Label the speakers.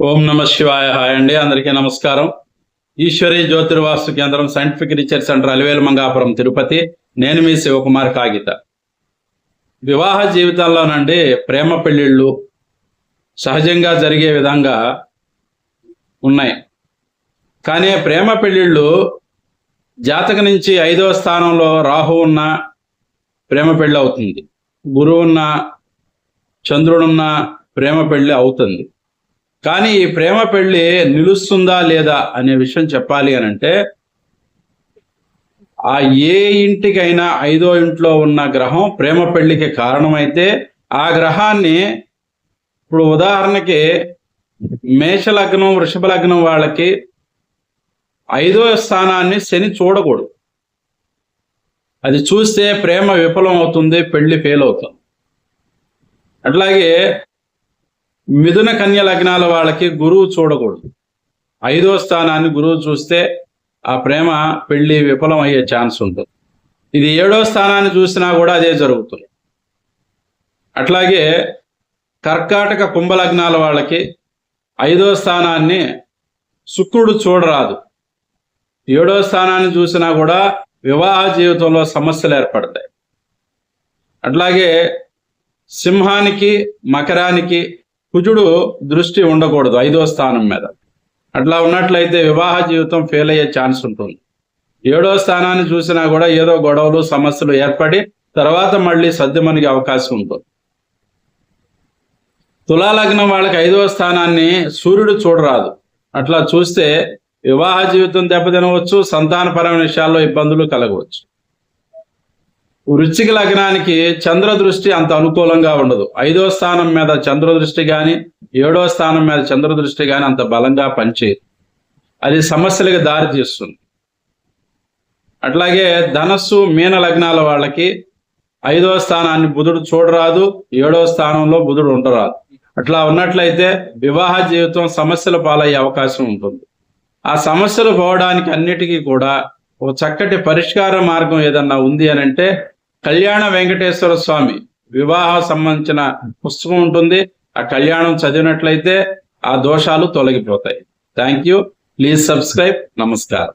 Speaker 1: ఓం నమ శివాయ. హాయ్ అండి, అందరికీ నమస్కారం. ఈశ్వరి జ్యోతిర్వాస్తు కేంద్రం, scientific research centre, Alivelu Mangapuram, Tirupati. నేను మీ శివకుమార్ కాగిత. వివాహ జీవితంలోనండి ప్రేమ పెళ్ళిళ్ళు సహజంగా జరిగే విధంగా ఉన్నాయి. కానీ ప్రేమ పెళ్ళిళ్ళు జాతక నుంచి 5వ స్థానంలో రాహు ఉన్న ప్రేమ పెళ్ళి అవుతుంది, గురువు ఉన్న, చంద్రుడున్న ప్రేమ పెళ్ళి అవుతుంది. కానీ ఈ ప్రేమ పెళ్ళి నిలుస్తుందా లేదా అనే విషయం చెప్పాలి అని అంటే, ఆ ఏ ఇంటికైనా 5వ ఇంట్లో ఉన్న గ్రహం ప్రేమ పెళ్ళికి కారణమైతే ఆ గ్రహాన్ని, ఇప్పుడు ఉదాహరణకి మేషలగ్నం, వృషభ లగ్నం వాళ్ళకి 5వ స్థానాన్ని శని చూడకూడదు. అది చూస్తే ప్రేమ విఫలం అవుతుంది, పెళ్లి ఫెయిల్ అవుతుంది. అట్లాగే మిథున కన్య లగ్నాల వాళ్ళకి గురువు చూడకూడదు. 5వ స్థానాన్ని గురువు చూస్తే ఆ ప్రేమ పెళ్లి విఫలం అయ్యే ఛాన్స్ ఉంటుంది. ఇది 7వ స్థానాన్ని చూసినా కూడా అదే జరుగుతుంది. అట్లాగే కర్కాటక కుంభ లగ్నాల వాళ్ళకి 5వ స్థానాన్ని శుక్రుడు చూడరాదు. 7వ స్థానాన్ని చూసినా కూడా వివాహ జీవితంలో సమస్యలు ఏర్పడతాయి. అట్లాగే సింహానికి, మకరానికి కుజుడు దృష్టి ఉండకూడదు 5వ స్థానం మీద. అట్లా ఉన్నట్లయితే వివాహ జీవితం ఫెయిల్ అయ్యే ఛాన్స్ ఉంటుంది. 7వ స్థానాన్ని చూసినా కూడా ఏదో గొడవలు, సమస్యలు ఏర్పడి తర్వాత మళ్ళీ సర్దుమణిగే అవకాశం ఉంటుంది. తులాలగ్నం వాళ్ళకి 5వ స్థానాన్ని సూర్యుడు చూడరాదు. అట్లా చూస్తే వివాహ జీవితం దెబ్బతినవచ్చు, సంతానపరమైన విషయాల్లో ఇబ్బందులు కలగవచ్చు. వృశ్చిక లగ్నానికి చంద్ర దృష్టి అంత అనుకూలంగా ఉండదు. 5వ స్థానం మీద చంద్ర దృష్టి కానీ, 7వ స్థానం మీద చంద్ర దృష్టి కానీ అంత బలంగా పనిచేయదు. అది సమస్యలకు దారి తీస్తుంది. అట్లాగే ధనస్సు, మీన లగ్నాల వాళ్ళకి 5వ స్థానాన్ని బుధుడు చూడరాదు, 7వ స్థానంలో బుధుడు ఉండరాదు. అట్లా ఉన్నట్లయితే వివాహ జీవితం సమస్యల పాలయ్యే అవకాశం ఉంటుంది. ఆ సమస్యలు పోవడానికి అన్నిటికీ కూడా ఒక చక్కటి పరిష్కార మార్గం ఏదన్నా ఉంది అని అంటే, కళ్యాణ వెంకటేశ్వర స్వామి వివాహం సంబంధించిన పుస్తకం ఉంటుంది. ఆ కళ్యాణం చదివినట్లయితే ఆ దోషాలు తొలగిపోతాయి. Thank you. Please subscribe. నమస్కారం.